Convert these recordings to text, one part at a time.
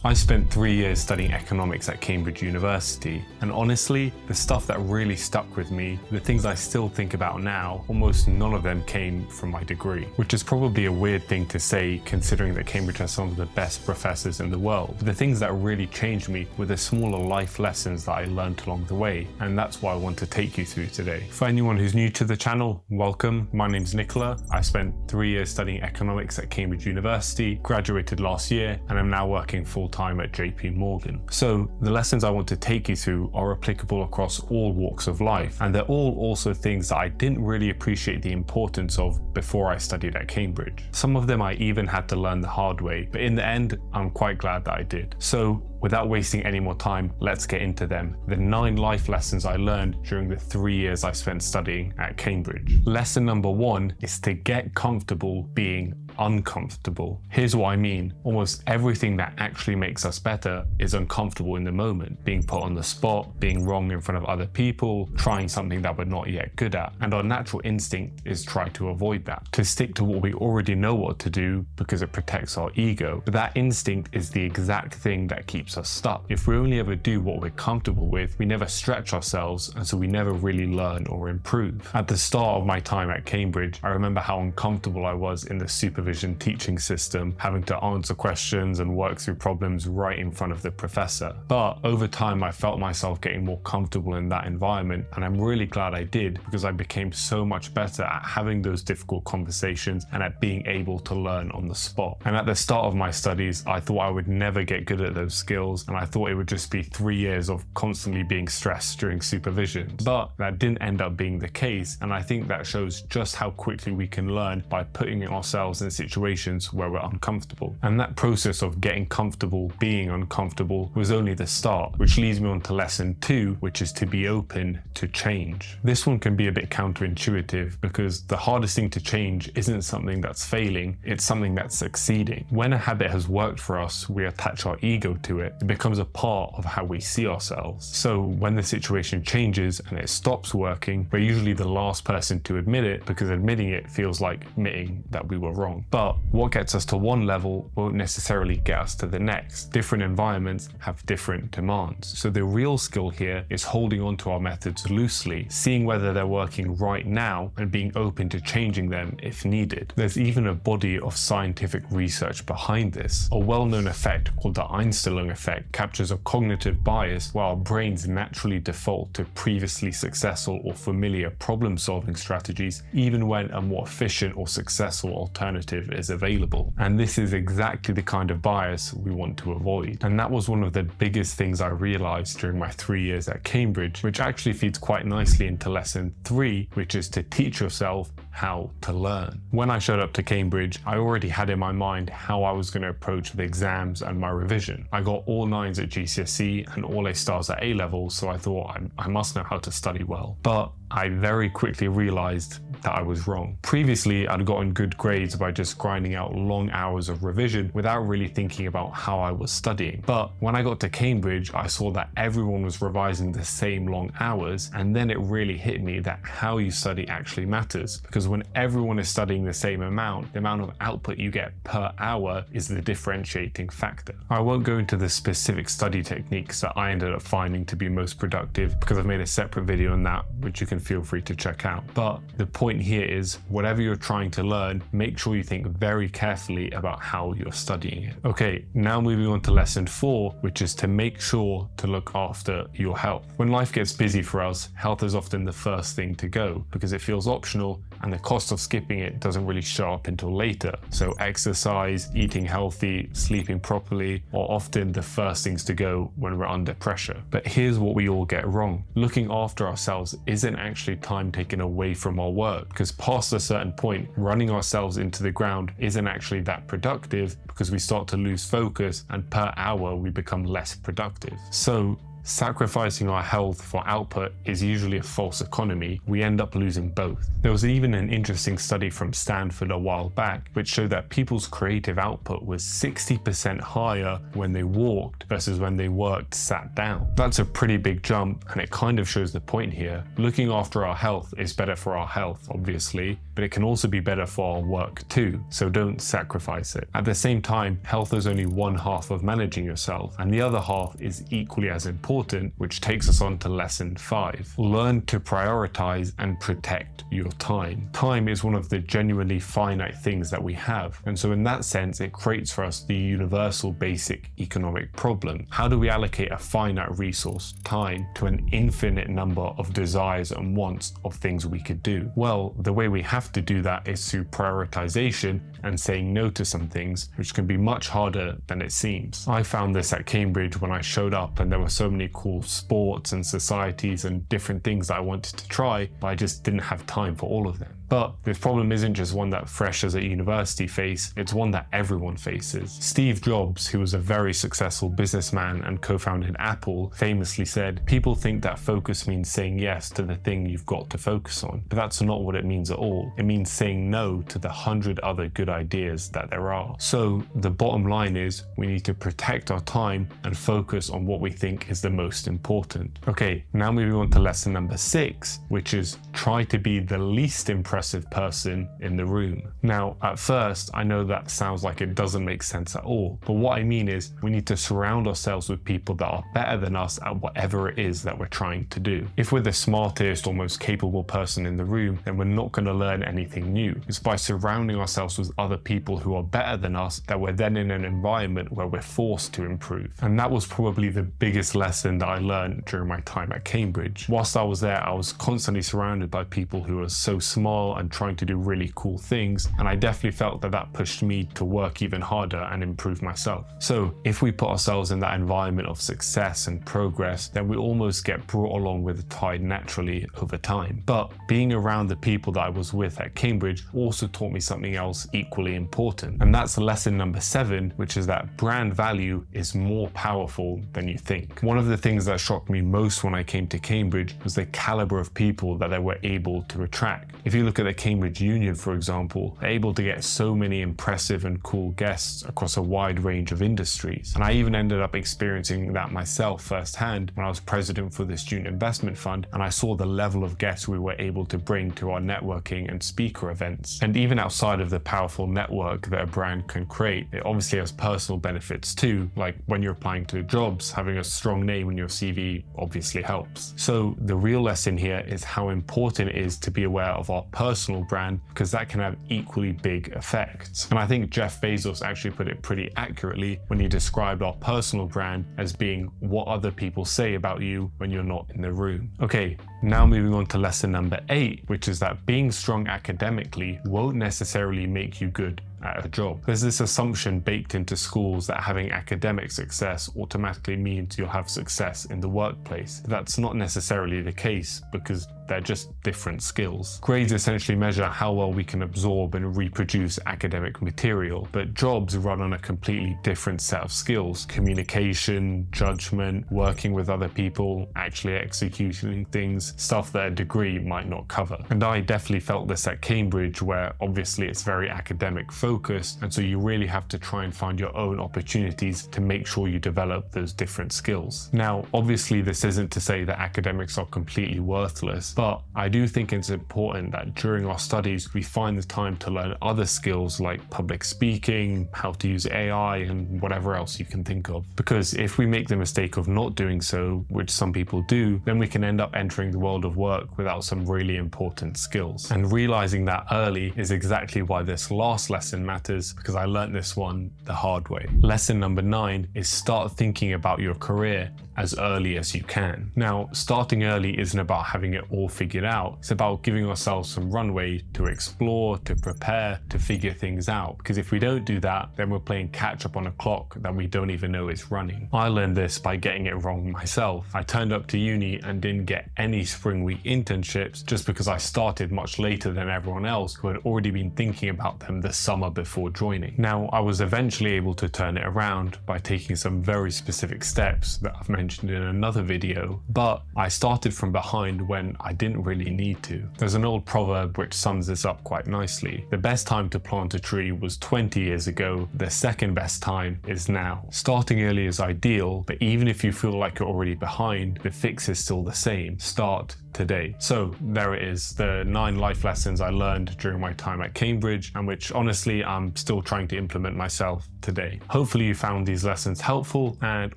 I spent 3 years studying economics at Cambridge University, and honestly, the stuff that really stuck with me, the things I still think about now, almost none of them came from my degree, which is probably a weird thing to say considering that Cambridge has some of the best professors in the world. But the things that really changed me were the smaller life lessons that I learned along the way, and that's what I want to take you through today. For anyone who's new to the channel, welcome. My name's Nikola. I spent 3 years studying economics at Cambridge University, graduated last year, and I'm now working full-time at JP Morgan. So the lessons I want to take you through are applicable across all walks of life, and they're all also things that I didn't really appreciate the importance of before I studied at Cambridge. Some of them I even had to learn the hard way, but in the end, I'm quite glad that I did. So without wasting any more time, let's get into them. The 9 life lessons I learned during the 3 years I spent studying at Cambridge. Lesson number 1 is to get comfortable being uncomfortable. Here's what I mean. Almost everything that actually makes us better is uncomfortable in the moment. Being put on the spot, being wrong in front of other people, trying something that we're not yet good at. And our natural instinct is try to avoid that. To stick to what we already know what to do because it protects our ego. But that instinct is the exact thing that keeps us stuck. If we only ever do what we're comfortable with, we never stretch ourselves, and so we never really learn or improve. At the start of my time at Cambridge, I remember how uncomfortable I was in the supervision teaching system, having to answer questions and work through problems right in front of the professor. But over time, I felt myself getting more comfortable in that environment, and I'm really glad I did, because I became so much better at having those difficult conversations and at being able to learn on the spot. And at the start of my studies, I thought I would never get good at those skills, and I thought it would just be 3 years of constantly being stressed during supervision. But that didn't end up being the case, and I think that shows just how quickly we can learn by putting ourselves in situations where we're uncomfortable. And that process of getting comfortable being uncomfortable was only the start, which leads me on to lesson 2, which is to be open to change. This one can be a bit counterintuitive, because the hardest thing to change isn't something that's failing, it's something that's succeeding. When a habit has worked for us, we attach our ego to it. It becomes a part of how we see ourselves. So when the situation changes and it stops working, we're usually the last person to admit it, because admitting it feels like admitting that we were wrong. But what gets us to one level won't necessarily get us to the next. Different environments have different demands. So the real skill here is holding on to our methods loosely, seeing whether they're working right now and being open to changing them if needed. There's even a body of scientific research behind this. A well-known effect called the Einstein effect captures a cognitive bias where our brains naturally default to previously successful or familiar problem-solving strategies, even when a more efficient or successful alternative is available. And this is exactly the kind of bias we want to avoid. And that was one of the biggest things I realized during my 3 years at Cambridge, which actually feeds quite nicely into lesson 3, which is to teach yourself how to learn. When I showed up to Cambridge, I already had in my mind how I was going to approach the exams and my revision. I got all 9s at GCSE and all A stars at A level, so I thought I must know how to study well. But I very quickly realized that I was wrong. Previously, I'd gotten good grades by just grinding out long hours of revision without really thinking about how I was studying. But when I got to Cambridge, I saw that everyone was revising the same long hours, and then it really hit me that how you study actually matters. Because when everyone is studying the same amount, the amount of output you get per hour is the differentiating factor. I won't go into the specific study techniques that I ended up finding to be most productive, because I've made a separate video on that, which you can feel free to check out. But the point here is, whatever you're trying to learn, make sure you think very carefully about how you're studying it. Okay, now moving on to lesson 4, which is to make sure to look after your health. When life gets busy for us, health is often the first thing to go, because it feels optional and the cost of skipping it doesn't really show up until later. So exercise, eating healthy, sleeping properly are often the first things to go when we're under pressure. But here's what we all get wrong. Looking after ourselves isn't actually time taken away from our work, because past a certain point, running ourselves into the ground isn't actually that productive, because we start to lose focus and per hour we become less productive. So sacrificing our health for output is usually a false economy. We end up losing both. There was even an interesting study from Stanford a while back which showed that people's creative output was 60% higher when they walked versus when they worked sat down. That's a pretty big jump, and it kind of shows the point here. Looking after our health is better for our health, obviously, but it can also be better for our work too, so don't sacrifice it. At the same time, health is only one half of managing yourself, and the other half is equally as important, which takes us on to lesson 5. Learn to prioritize and protect your time. Time is one of the genuinely finite things that we have, and so in that sense, it creates for us the universal basic economic problem. How do we allocate a finite resource, time, to an infinite number of desires and wants of things we could do? Well, the way we have to do that is through prioritization and saying no to some things, which can be much harder than it seems. I found this at Cambridge when I showed up and there were so many cool sports and societies and different things that I wanted to try, but I just didn't have time for all of them. But this problem isn't just one that freshers at university face, it's one that everyone faces. Steve Jobs, who was a very successful businessman and co-founded Apple, famously said, "People think that focus means saying yes to the thing you've got to focus on, but that's not what it means at all. It means saying no to the 100 other good ideas that there are." So the bottom line is we need to protect our time and focus on what we think is the most important. Okay, now moving on to lesson number 6, which is try to be the least impressive person in the room. Now, at first, I know that sounds like it doesn't make sense at all, but what I mean is we need to surround ourselves with people that are better than us at whatever it is that we're trying to do. If we're the smartest or most capable person in the room, then we're not going to learn anything new. It's by surrounding ourselves with other people who are better than us that we're then in an environment where we're forced to improve. And that was probably the biggest lesson that I learned during my time at Cambridge. Whilst I was there, I was constantly surrounded by people who were so smart and trying to do really cool things, and I definitely felt that that pushed me to work even harder and improve myself. So if we put ourselves in that environment of success and progress, then we almost get brought along with the tide naturally over time. But being around the people that I was with at Cambridge also taught me something else equally important, and that's lesson number 7, which is that brand value is more powerful than you think. One of the things that shocked me most when I came to Cambridge was the caliber of people that they were able to attract. If you look at the Cambridge Union, for example, they're able to get so many impressive and cool guests across a wide range of industries. And I even ended up experiencing that myself firsthand when I was president for the Student Investment Fund, and I saw the level of guests we were able to bring to our networking and speaker events. And even outside of the powerful network that a brand can create, it obviously has personal benefits too, like when you're applying to jobs, having a strong name in your CV obviously helps. So the real lesson here is how important it is to be aware of our personal brand, because that can have equally big effects. And I think Jeff Bezos actually put it pretty accurately when he described our personal brand as being what other people say about you when you're not in the room. Okay, now moving on to lesson number 8, which is that being strong academically won't necessarily make you good at a job. There's this assumption baked into schools that having academic success automatically means you'll have success in the workplace. That's not necessarily the case, because they're just different skills. Grades essentially measure how well we can absorb and reproduce academic material, but jobs run on a completely different set of skills: communication, judgment, working with other people, actually executing things, stuff that a degree might not cover. And I definitely felt this at Cambridge, where obviously it's very academic focused, and so you really have to try and find your own opportunities to make sure you develop those different skills. Now, obviously this isn't to say that academics are completely worthless, but I do think it's important that during our studies we find the time to learn other skills like public speaking, how to use AI, and whatever else you can think of. Because if we make the mistake of not doing so, which some people do, then we can end up entering the world of work without some really important skills. And realizing that early is exactly why this last lesson matters, because I learned this one the hard way. Lesson number 9 is start thinking about your career as early as you can. Now, starting early isn't about having it all all figured out. It's about giving ourselves some runway to explore, to prepare, to figure things out. Because if we don't do that, then we're playing catch up on a clock that we don't even know is running. I learned this by getting it wrong myself. I turned up to uni and didn't get any spring week internships just because I started much later than everyone else who had already been thinking about them the summer before joining. Now, I was eventually able to turn it around by taking some very specific steps that I've mentioned in another video, but I started from behind when I didn't really need to. There's an old proverb which sums this up quite nicely. The best time to plant a tree was 20 years ago. The second best time is now. Starting early is ideal, but even if you feel like you're already behind, the fix is still the same. Start today. So there it is, the 9 life lessons I learned during my time at Cambridge, and which honestly I'm still trying to implement myself today. Hopefully you found these lessons helpful, and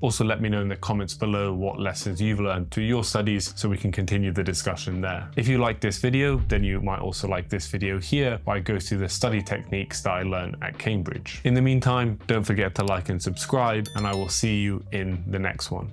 also let me know in the comments below what lessons you've learned through your studies so we can continue the discussion there. If you like this video, then you might also like this video here, where I go through the study techniques that I learned at Cambridge. In the meantime, don't forget to like and subscribe, and I will see you in the next one.